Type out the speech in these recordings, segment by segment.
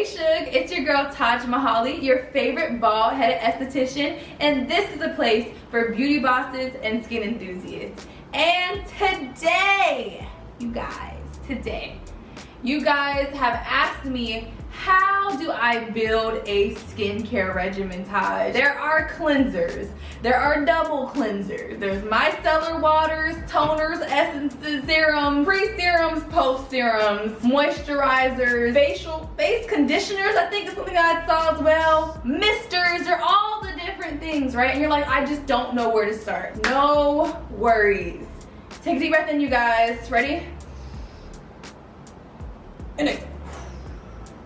Shug, it's your girl Mahaly, your favorite bald-headed esthetician, and this is a place for beauty bosses and skin enthusiasts. And today, you guys have asked me, how do I build a skincare regimen, Taj? There are cleansers, there are double cleansers, there's micellar waters, toners, essences, serums, pre-serums, post-serums, moisturizers, face conditioners, I think is something I saw as well, misters, they're all the different things, right? And you're like, I just don't know where to start. No worries. Take a deep breath in, you guys. Ready? And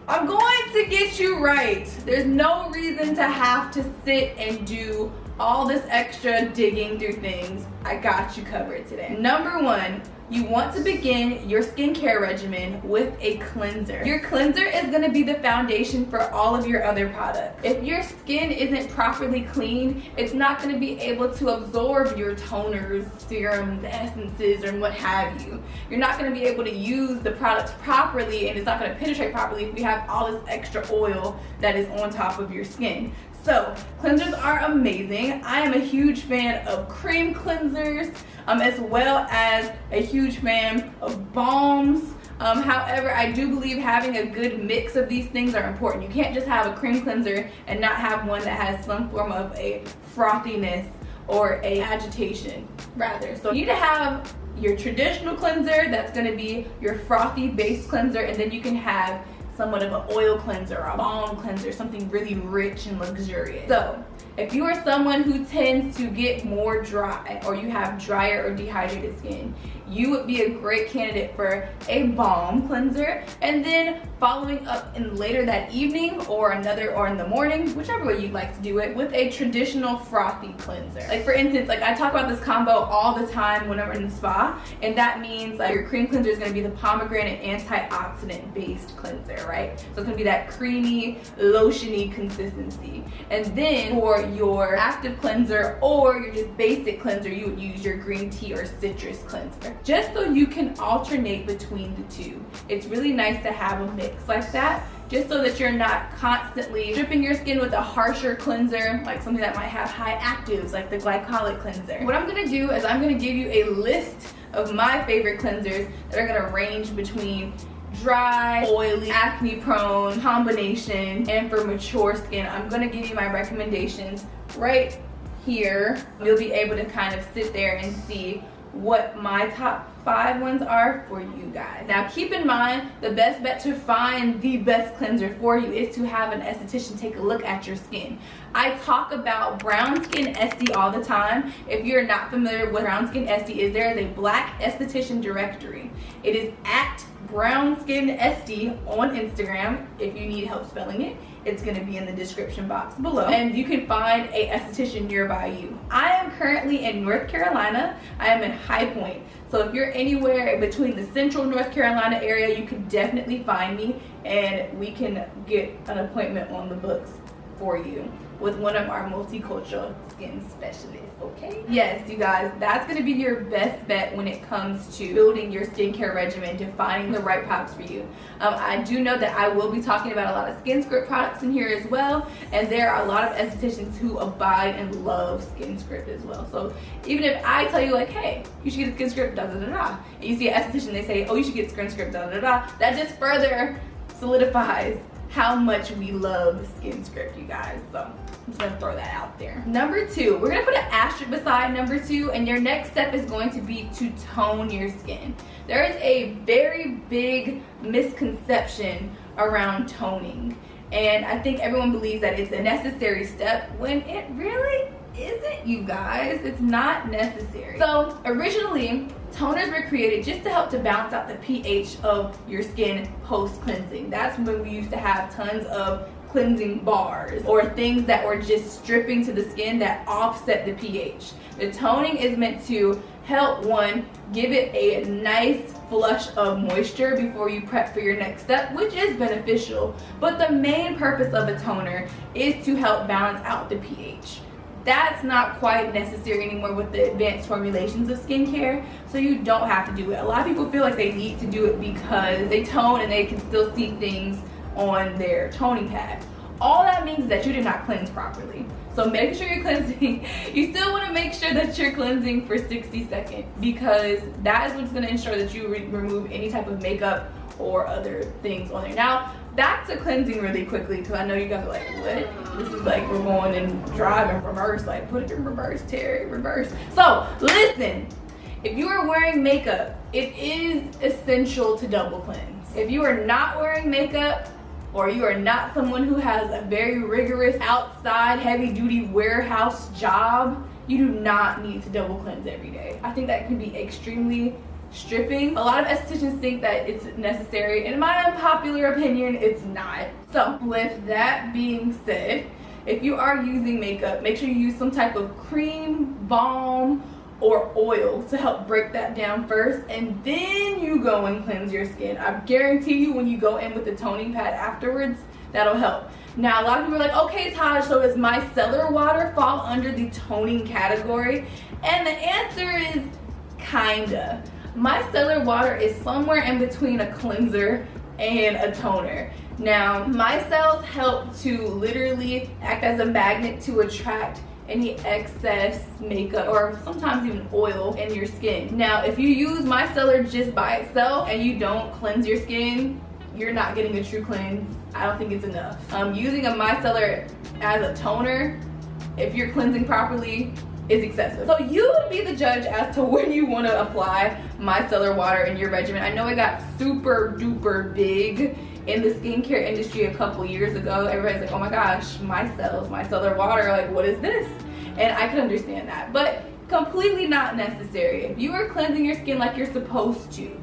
I'm going to get you right. There's no reason to have to sit and do all this extra digging through things. I got you covered today. Number one, you want to begin your skincare regimen with a cleanser. Your cleanser is going to be the foundation for all of your other products. If your skin isn't properly cleaned, it's not going to be able to absorb your toners, serums, essences, or what have you. You're not going to be able to use the products properly, and it's not going to penetrate properly if you have all this extra oil that is on top of your skin. So cleansers are amazing. I am a huge fan of cream cleansers, as well as a huge fan of balms. However, I do believe having a good mix of these things are important. You can't just have a cream cleanser and not have one that has some form of a frothiness or a agitation, rather. So you need to have your traditional cleanser that's going to be your frothy base cleanser, and then you can have somewhat of an oil cleanser or a balm cleanser, something really rich and luxurious. So if you are someone who tends to get more dry, or you have drier or dehydrated skin, you would be a great candidate for a balm cleanser, and then following up in later that evening or in the morning, whichever way you'd like to do it, with a traditional frothy cleanser. Like for instance, like I talk about this combo all the time whenever in the spa, and that means like your cream cleanser is going to be the pomegranate antioxidant based cleanser, right? So it's going to be that creamy, lotiony consistency. And then for your active cleanser or your just basic cleanser, you would use your green tea or citrus cleanser, just so you can alternate between the two. It's really nice to have a mix like that, just so that you're not constantly dripping your skin with a harsher cleanser, like something that might have high actives, like the glycolic cleanser. What I'm gonna do is I'm gonna give you a list of my favorite cleansers that are gonna range between dry, oily, acne prone, combination, and for mature skin. I'm gonna give you my recommendations right here. You'll be able to kind of sit there and see what my top 5 ones are for you guys. Now keep in mind, the best bet to find the best cleanser for you is to have an esthetician take a look at your skin. I talk about brown skin SD all the time. If you're not familiar with brown skin SD, there is a black esthetician directory. It is at brown skin SD on Instagram. If you need help spelling it, it's going to be in the description box below, and you can find a esthetician nearby you. I am currently in North Carolina. I am in High Point. So if you're anywhere between the central North Carolina area, you can definitely find me, and we can get an appointment on the books for you with one of our multicultural skin specialists, okay? Yes, you guys, that's gonna be your best bet when it comes to building your skincare regimen, to finding the right products for you. I do know that I will be talking about a lot of skin script products in here as well, and there are a lot of estheticians who abide and love skin script as well. So even if I tell you like, hey, you should get a skin script, da da da da, and you see an esthetician, they say, oh, you should get skin script, da da da, that just further solidifies how much we love skin script, you guys. So I'm just gonna throw that out there. Number 2, we're gonna put an asterisk beside number 2, and your next step is going to be to tone your skin. There is a very big misconception around toning, and I think everyone believes that it's a necessary step when it really isn't, you guys. It's not necessary. So originally, toners were created just to help to balance out the pH of your skin post cleansing. That's when we used to have tons of cleansing bars or things that were just stripping to the skin that offset the pH. The toning is meant to help, one, give it a nice flush of moisture before you prep for your next step, which is beneficial, but the main purpose of a toner is to help balance out the pH. That's not quite necessary anymore with the advanced formulations of skincare, so you don't have to do it. A lot of people feel like they need to do it because they tone and they can still see things on their toning pad. All that means is that you did not cleanse properly. So make sure you're cleansing. You still want to make sure that you're cleansing for 60 seconds because that is what's going to ensure that you remove any type of makeup or other things on there. Now, back to cleansing really quickly because I know you guys are like, what? This is like we're going and driving reverse. Like, put it in reverse, Terry, reverse. So, listen. If you are wearing makeup, it is essential to double cleanse. If you are not wearing makeup, or you are not someone who has a very rigorous outside heavy-duty warehouse job, you do not need to double cleanse every day. I think that can be extremely stripping. A lot of estheticians think that it's necessary. In my unpopular opinion, it's not. So with that being said, if you are using makeup, make sure you use some type of cream, balm, or oil to help break that down first, and then you go and cleanse your skin. I guarantee you when you go in with the toning pad afterwards, that'll help. Now, a lot of people are like, okay, Taj, so does micellar water fall under the toning category? And the answer is kinda. Micellar water is somewhere in between a cleanser and a toner. Now, micelles help to literally act as a magnet to attract any excess makeup or sometimes even oil in your skin. Now, if you use micellar just by itself and you don't cleanse your skin, you're not getting a true cleanse. I don't think it's enough. Using a micellar as a toner, if you're cleansing properly, is excessive. So you would be the judge as to when you want to apply micellar water in your regimen. I know it got super duper big in the skincare industry a couple years ago. Everybody's like, oh my gosh, micellar water, like what is this? And I can understand that, but completely not necessary. If you are cleansing your skin like you're supposed to,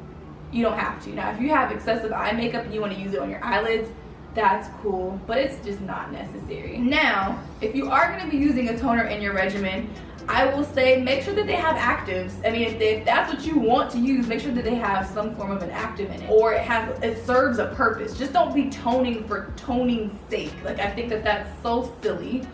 you don't have to. Now, if you have excessive eye makeup and you want to use it on your eyelids, that's cool, but it's just not necessary. Now, if you are going to be using a toner in your regimen, I will say make sure that they have actives. I mean, if that's what you want to use, make sure that they have some form of an active in it, or it serves a purpose. Just don't be toning for toning's sake. Like, I think that that's so silly,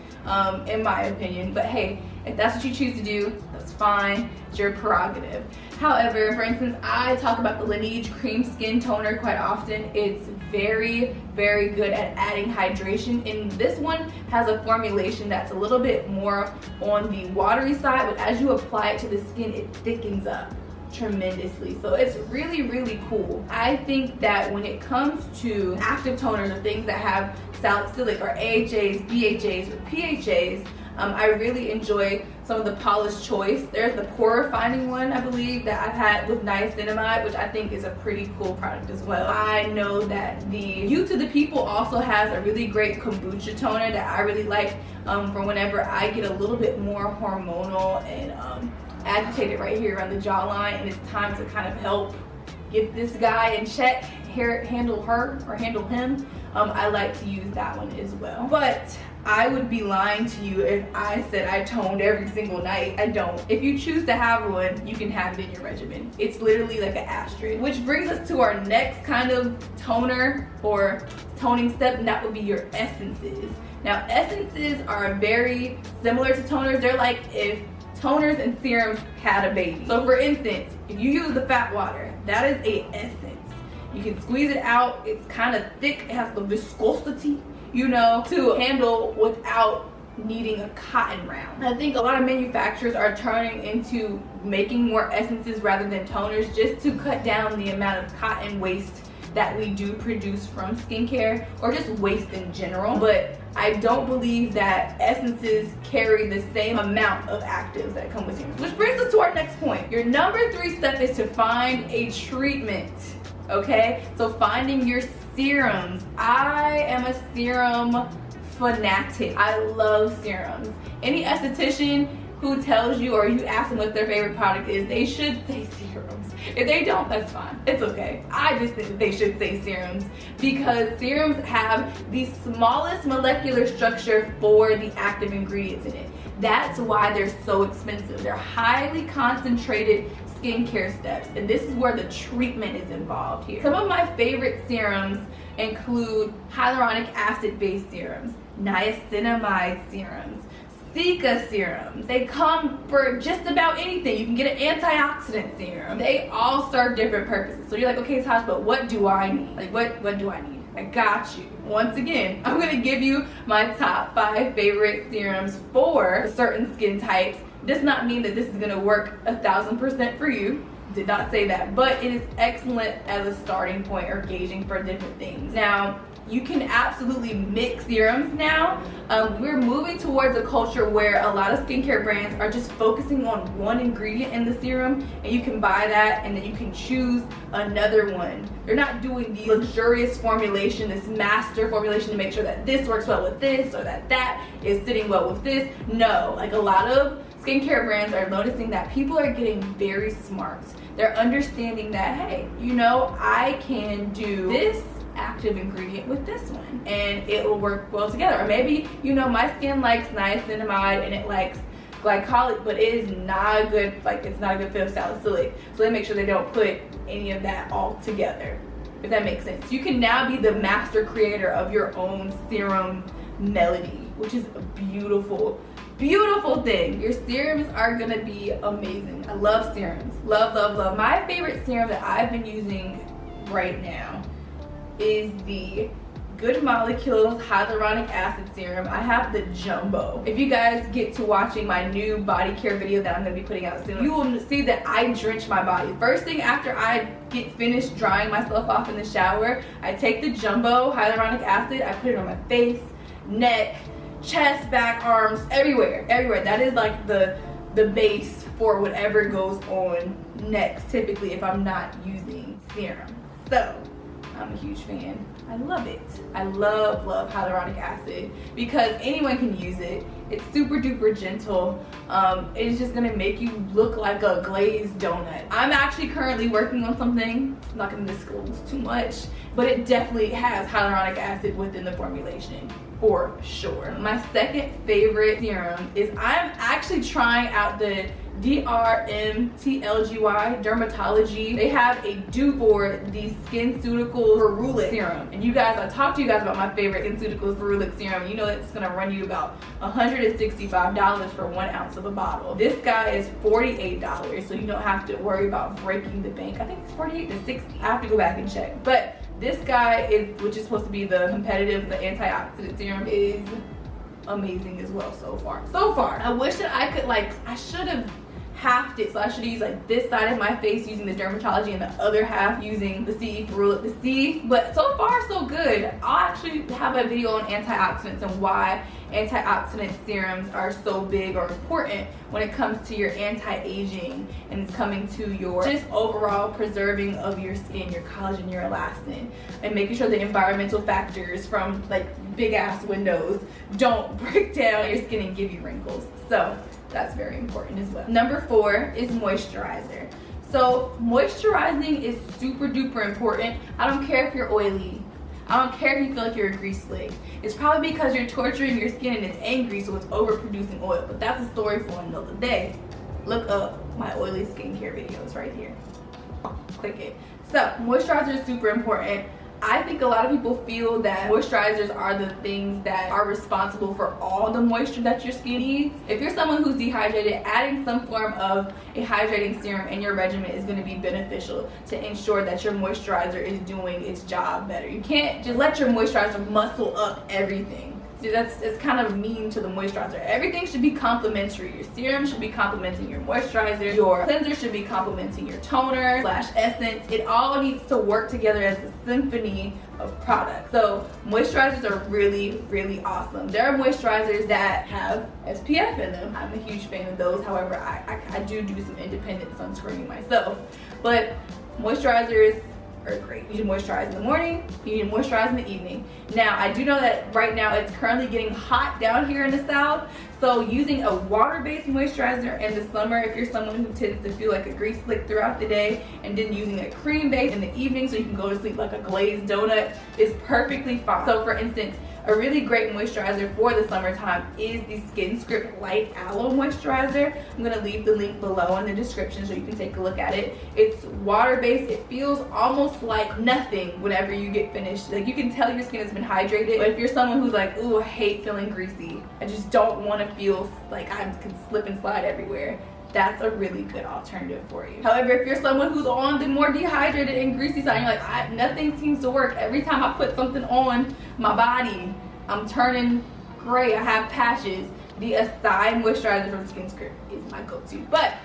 in my opinion. But hey, if that's what you choose to do, that's fine. It's your prerogative. However, for instance, I talk about the Laneige Cream Skin Toner quite often. It's very, very good at adding hydration, and this one has a formulation that's a little bit more on the watery side, but as you apply it to the skin, it thickens up tremendously. So it's really, really cool. I think that when it comes to active toners or things that have salicylic or AHAs, BHAs, or PHAs, I really enjoy some of the Paula's Choice. There's the pore refining one, I believe, that I've had with niacinamide, which I think is a pretty cool product as well. I know that the You to the People also has a really great kombucha toner that I really like for whenever I get a little bit more hormonal and agitated right here around the jawline, and it's time to kind of help get this guy in check, handle her or handle him. I like to use that one as well. But I would be lying to you if I said I toned every single night. I don't. If you choose to have one, you can have it in your regimen. It's literally like an asterisk. Which brings us to our next kind of toner or toning step, and that would be your essences. Now, essences are very similar to toners. They're like if toners and serums had a baby. So for instance, if you use the fat water, that is a essence. You can squeeze it out. It's kind of thick. It has the viscosity, you know, to handle without needing a cotton round. I think a lot of manufacturers are turning into making more essences rather than toners just to cut down the amount of cotton waste that we do produce from skincare, or just waste in general. But I don't believe that essences carry the same amount of actives that come with serums. Which brings us to our next point. Your number 3 step is to find a treatment. Okay, so finding your serums. I am a serum fanatic. I love serums. Any esthetician who tells you, or you ask them what their favorite product is, they should say serums. If they don't, that's fine. It's okay. I just think that they should say serums because serums have the smallest molecular structure for the active ingredients in it. That's why they're so expensive. They're highly concentrated skincare steps, and this is where the treatment is involved here. Some of my favorite serums include hyaluronic acid based serums, niacinamide serums, Cica serums. They come for just about anything. You can get an antioxidant serum. They all serve different purposes. So you're like, okay, Tosh, but what do I need? Like, what do I need? I got you. Once again, I'm gonna give you my top 5 favorite serums for certain skin types. Does not mean that this is gonna work 1000% for you. Did not say that, but it is excellent as a starting point or gauging for different things. Now, you can absolutely mix serums now. We're moving towards a culture where a lot of skincare brands are just focusing on one ingredient in the serum, and you can buy that and then you can choose another one. They're not doing the luxurious formulation, this master formulation to make sure that this works well with this or that is sitting well with this. No, like a lot of skincare brands are noticing that people are getting very smart. They're understanding that, hey, you know, I can do this active ingredient with this one and it will work well together. Or maybe, you know, my skin likes niacinamide and it likes glycolic, but it is not a good, like, it's not a good fit of salicylic. So they make sure they don't put any of that all together, if that makes sense. You can now be the master creator of your own serum melody, which is a beautiful thing. Your serums are gonna be amazing. I love serums. Love, love, love. My favorite serum that I've been using right now is the Good Molecules Hyaluronic Acid Serum. I have the Jumbo. If you guys get to watching my new body care video that I'm gonna be putting out soon, you will see that I drench my body. First thing after I get finished drying myself off in the shower, I take the Jumbo Hyaluronic Acid, I put it on my face, neck, chest, back, arms, everywhere. That is like the base for whatever goes on next, typically if I'm not using serum. So I'm a huge fan. I love it. I love hyaluronic acid because anyone can use it. It's super duper gentle. It's just gonna make you look like a glazed donut. I'm actually currently working on something. I'm not gonna disclose too much, but it definitely has hyaluronic acid within the formulation, for sure. My second favorite serum is I'm actually trying out the DRMTLGY Dermatology. They have a dupe for the SkinCeuticals Ferulic Serum. And you guys, I talked to you guys about my favorite SkinCeuticals Ferulic Serum. You know it's gonna run you about $165 for 1 ounce of a bottle. This guy is $48, so you don't have to worry about breaking the bank. I think it's 48 to 60. I have to go back and check. But this guy is, which is supposed to be the competitive, the antioxidant serum, is amazing as well so far. I wish that I could, like, I should have halved it, so I should use like this side of my face using the Dermatology and the other half using the CE Ferulic, the C. But so far so good. I'll actually have a video on antioxidants and why antioxidant serums are so big or important when it comes to your anti-aging and it's coming to your just overall preserving of your skin, your collagen, your elastin, and making sure the environmental factors from like big ass windows don't break down your skin and give you wrinkles. So that's very important as well. Number 4 is moisturizer. So moisturizing is super duper important. I don't care if you're oily. I don't care if you feel like you're a grease slick. It's probably because you're torturing your skin and it's angry, so it's overproducing oil. But that's a story for another day. Look up my oily skincare videos right here. Click it. So moisturizer is super important. I think a lot of people feel that moisturizers are the things that are responsible for all the moisture that your skin needs. If you're someone who's dehydrated, adding some form of a hydrating serum in your regimen is going to be beneficial to ensure that your moisturizer is doing its job better. You can't just let your moisturizer muscle up everything. See, it's kind of mean to the moisturizer. Everything should be complementary. Your serum should be complementing your moisturizer. Your cleanser should be complementing your toner / essence. It all needs to work together as a symphony of products. So moisturizers are really, really awesome. There are moisturizers that have SPF in them. I'm a huge fan of those. However, I do some independent sunscreening myself. But moisturizers are great. You need to moisturize in the morning, you need to moisturize in the evening. Now, I do know that right now it's currently getting hot down here in the south, so using a water-based moisturizer in the summer, if you're someone who tends to feel like a grease slick throughout the day, and then using a cream base in the evening so you can go to sleep like a glazed donut, is perfectly fine. So for instance, a really great moisturizer for the summertime is the SkinScript Light Aloe Moisturizer. I'm gonna leave the link below in the description so you can take a look at it. It's water-based. It feels almost like nothing whenever you get finished. Like, you can tell your skin has been hydrated, but if you're someone who's like, ooh, I hate feeling greasy, I just don't wanna feel like I can slip and slide everywhere, that's a really good alternative for you. However, if you're someone who's on the more dehydrated and greasy side, you're like, nothing seems to work. Every time I put something on my body, I'm turning gray, I have patches. The Acai moisturizer from Skin Script is my go-to. But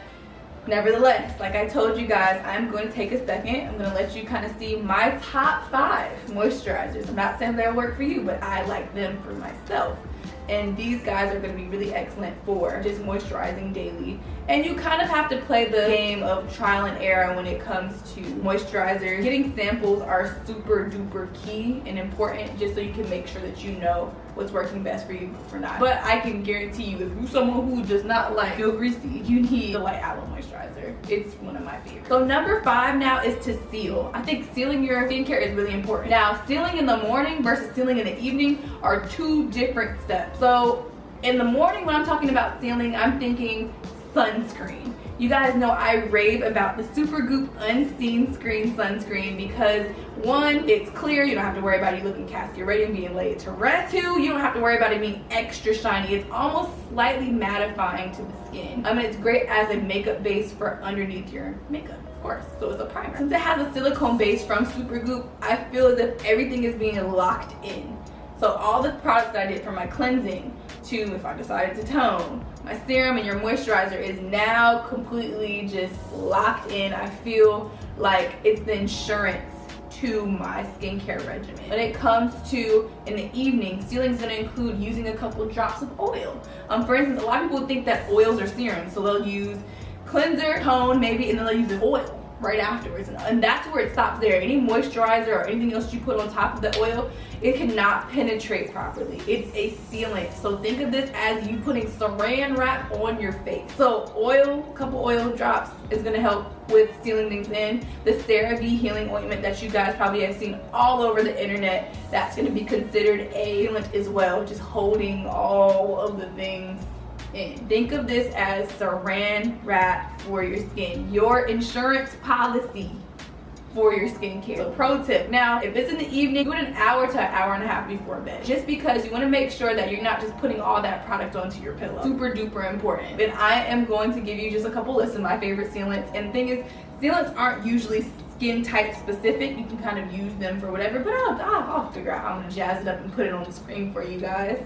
nevertheless, like I told you guys, I'm going to take a second. I'm going to let you kind of see my top 5 moisturizers. I'm not saying they'll work for you, but I like them for myself. And these guys are going to be really excellent for just moisturizing daily. And you kind of have to play the game of trial and error when it comes to moisturizers. Getting samples are super duper key and important, just so you can make sure that you know what's working best for you for not. But I can guarantee you, if you're someone who does not like feel greasy, you need the white aloe moisturizer. It's one of my favorites. So number 5 now is to seal. I think sealing your skincare is really important. Now, sealing in the morning versus sealing in the evening are 2 different steps. So in the morning, when I'm talking about sealing, I'm thinking sunscreen. You guys know I rave about the Supergoop Unseen Screen Sunscreen because 1, it's clear, you don't have to worry about it looking casket ready and being laid to rest. 2, you don't have to worry about it being extra shiny. It's almost slightly mattifying to the skin. I mean, it's great as a makeup base for underneath your makeup, of course, so it's a primer. Since it has a silicone base from Supergoop, I feel as if everything is being locked in. So all the products that I did for my cleansing to, if I decided to tone, my serum and your moisturizer is now completely just locked in. I feel like it's the insurance to my skincare regimen. When it comes to in the evening, sealing is going to include using a couple drops of oil. For instance, a lot of people think that oils are serums, so they'll use cleanser, tone maybe, and then they'll use the oil right afterwards, and that's where it stops there. Any moisturizer or anything else you put on top of the oil, it cannot penetrate properly. It's a sealant. So think of this as you putting saran wrap on your face. So oil, a couple oil drops is gonna help with sealing things in. The CeraVe healing ointment that you guys probably have seen all over the internet, that's gonna be considered a sealant as well, just holding all of the things in. Think of this as saran wrap for your skin, your insurance policy for your skincare. So pro tip, now if it's in the evening, do it an hour to an hour and a half before bed, just because you want to make sure that you're not just putting all that product onto your pillow. Super duper important. And I am going to give you just a couple lists of my favorite sealants. And the thing is, sealants aren't usually skin type specific. You can kind of use them for whatever, but I'll figure out how I'm gonna jazz it up and put it on the screen for you guys.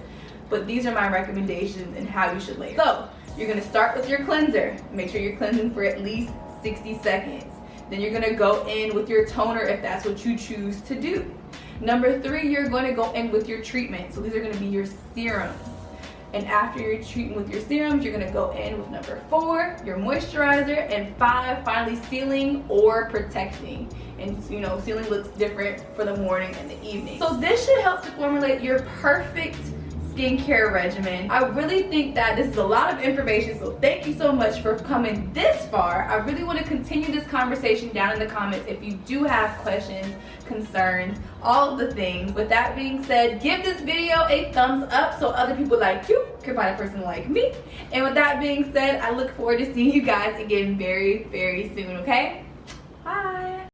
But these are my recommendations and how you should lay it. So you're gonna start with your cleanser. Make sure you're cleansing for at least 60 seconds. Then you're gonna go in with your toner if that's what you choose to do. Number 3, you're gonna go in with your treatment. So these are gonna be your serums. And after you're treating with your serums, you're gonna go in with number 4, your moisturizer, and 5, finally sealing or protecting. And you know, sealing looks different for the morning and the evening. So this should help to formulate your perfect skincare regimen. I really think that this is a lot of information, so thank you so much for coming this far. I really want to continue this conversation down in the comments if you do have questions, concerns, all of the things. With that being said, give this video a thumbs up so other people like you can find a person like me. And with that being said, I look forward to seeing you guys again very, very soon, okay? Bye.